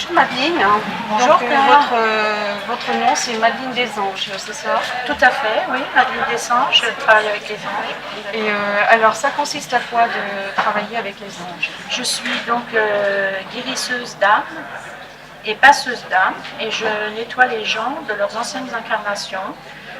Bonjour Madeleine. Bonjour Donc, Claire. votre nom c'est Madeleine des Anges, c'est ça? Tout à fait, oui, Madeleine Dessanges, je travaille avec les anges. Et alors ça consiste à quoi de travailler avec les anges? Je suis donc guérisseuse d'âme et passeuse d'âme et je nettoie les gens de leurs anciennes incarnations.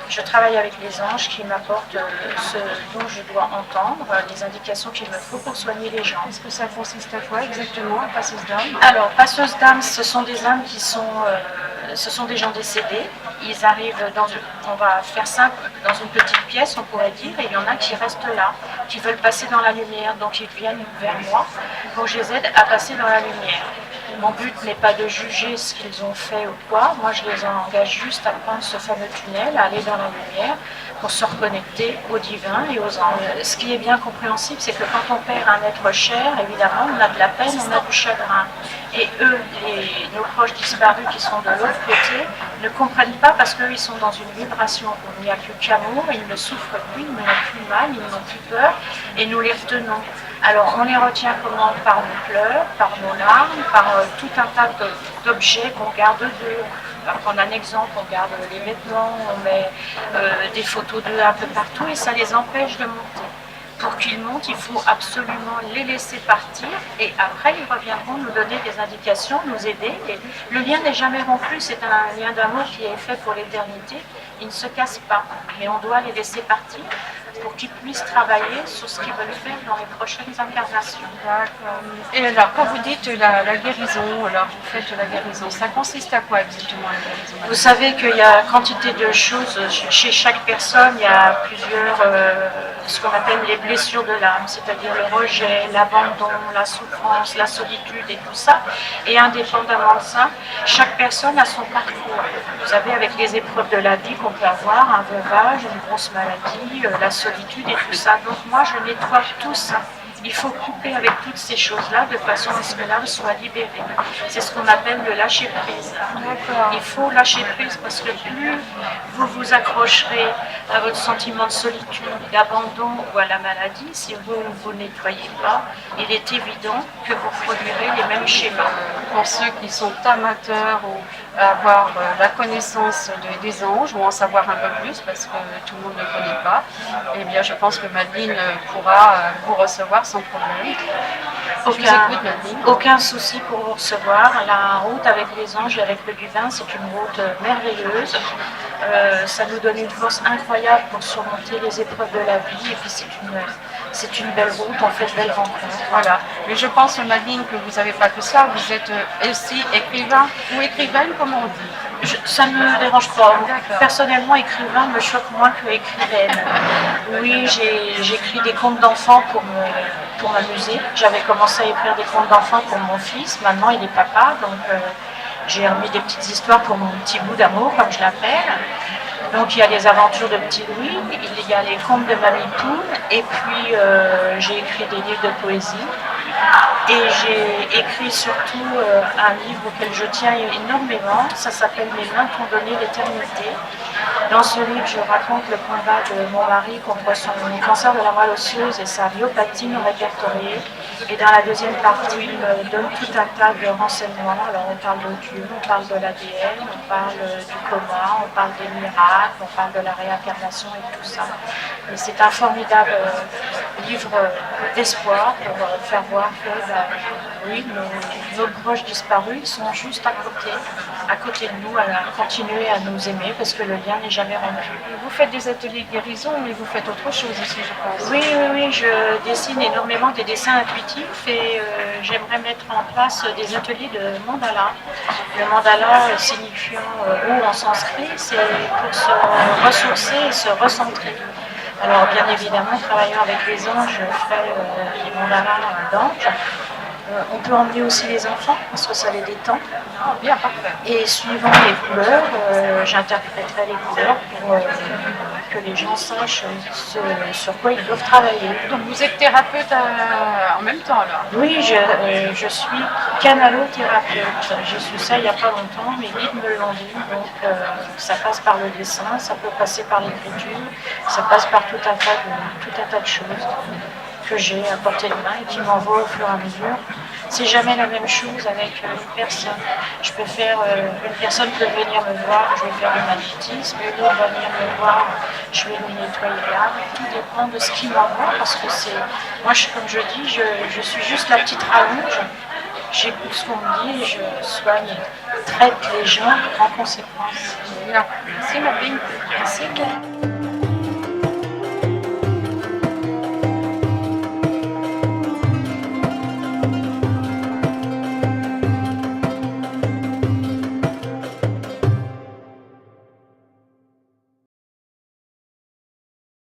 Je travaille avec les anges qui m'apportent ce dont je dois entendre, les indications qu'il me faut pour soigner les gens. Est-ce que ça consiste à quoi exactement, passeuse d'âme? Alors, passeuses d'âme, ce sont des âmes qui sont, ce sont des gens décédés. Ils arrivent on va faire simple, dans une petite pièce, on pourrait dire, et il y en a qui restent là, qui veulent passer dans la lumière, donc ils viennent vers moi pour que je les aide à passer dans la lumière. Mon but n'est pas de juger ce qu'ils ont fait ou quoi, moi je les engage juste à prendre ce fameux tunnel, à aller dans la lumière pour se reconnecter au divin et aux anges. Ce qui est bien compréhensible, c'est que quand on perd un être cher, évidemment, on a de la peine, on a du chagrin. Et eux, nos proches disparus qui sont de l'autre côté, ne comprennent pas parce qu'eux, ils sont dans une vibration où il n'y a plus qu'amour, ils ne souffrent plus, ils n'ont plus mal, ils n'ont plus peur, et nous les retenons. Alors on les retient comment? Par nos pleurs, par nos larmes, par tout un tas d'objets qu'on garde d'eux. On va prendre un exemple, on garde les vêtements, on met des photos d'eux un peu partout et ça les empêche de monter. Pour qu'ils montent, il faut absolument les laisser partir et après ils reviendront nous donner des indications, nous aider. Et le lien n'est jamais rompu, c'est un lien d'amour qui est fait pour l'éternité. Il ne se casse pas, mais on doit les laisser partir pour qu'ils puissent travailler sur ce qu'ils veulent faire dans les prochaines incarnations. D'accord. Et alors, quand vous dites la guérison, alors vous faites la guérison, ça consiste à quoi exactement la guérison? Vous savez qu'il y a quantité de choses, chez chaque personne, il y a plusieurs, ce qu'on appelle les blessures de l'âme, c'est-à-dire le rejet, l'abandon, la souffrance, la solitude et tout ça. Et indépendamment de ça, chaque personne a son parcours. Vous savez, avec les épreuves de la vie qu'on peut avoir, un veuvage, une grosse maladie, la solitude et tout ça. Donc moi, je nettoie tout ça. Il faut couper avec toutes ces choses-là de façon à ce que l'âme soit libérée. C'est ce qu'on appelle le lâcher-prise. Il faut lâcher prise parce que plus vous vous accrocherez à votre sentiment de solitude, d'abandon ou à la maladie, si vous ne vous nettoyez pas, il est évident que vous produirez les mêmes schémas. Pour ceux qui sont amateurs ou avoir la connaissance des anges ou en savoir un peu plus parce que tout le monde ne connaît pas, eh bien je pense que Madeleine pourra vous recevoir sans problème. Aucun souci pour vous recevoir. La route avec les anges et avec le divin, c'est une route merveilleuse. Ça nous donne une force incroyable pour surmonter les épreuves de la vie et puis c'est une belle route, on fait de belles rencontres. Voilà. Mais je pense, Madeleine, que vous n'avez pas que ça, vous êtes aussi écrivain ou écrivaine, comment on dit? Ça ne me dérange pas. Personnellement, écrivain me choque moins que écrivaine. Oui, j'écris des contes d'enfants pour m'amuser. J'avais commencé à écrire des contes d'enfants pour mon fils. Maintenant, il est papa, donc j'ai remis des petites histoires pour mon petit bout d'amour, comme je l'appelle. Donc il y a les aventures de Petit Louis, il y a les contes de Mamie Poule, et puis j'ai écrit des livres de poésie. Et j'ai écrit surtout un livre auquel je tiens énormément, ça s'appelle Mes mains t'ont donné l'éternité. Dans ce livre, je raconte le combat de mon mari contre son cancer de la moelle osseuse et sa myopathie non répertoriée. Et dans la deuxième partie, il me donne tout un tas de renseignements. Alors on parle de Dieu, on parle de l'ADN, on parle du coma, on parle des miracles, on parle de la réincarnation et tout ça. Et c'est un formidable livre d'espoir pour faire voir que oui, nos proches disparus ils sont juste à côté de nous, à continuer à nous aimer parce que le lien n'est jamais rompu. Vous faites des ateliers de guérison, mais vous faites autre chose aussi, je pense. Oui, je dessine énormément des dessins intuitifs et j'aimerais mettre en place des ateliers de mandala. Le mandala signifiant ou en sanskrit, c'est pour se ressourcer et se recentrer. Alors bien évidemment, travaillant avec les anges, je ferai des mandalas d'anges. On peut emmener aussi les enfants parce que ça les détend. Bien, parfait. Et suivant les couleurs, j'interpréterai les couleurs pour que les gens sachent sur quoi ils doivent travailler. Donc vous êtes thérapeute en même temps là? Oui, je suis canalothérapeute. J'ai su ça il n'y a pas longtemps, mes guides me l'ont dit. Donc ça passe par le dessin, ça peut passer par l'écriture, ça passe par tout un tas de choses que j'ai à portée de main et qui m'envoient au fur et à mesure C'est jamais la même chose avec une personne. Une personne peut venir me voir, je vais faire du magnétisme, une autre va venir me voir, je vais lui nettoyer l'âme. Tout dépend de ce qui m'envoie parce que moi, comme je dis, je suis juste la petite rallonge. J'écoute ce qu'on me dit, je soigne, traite les gens en conséquence. Bien. Merci Madeline. Merci.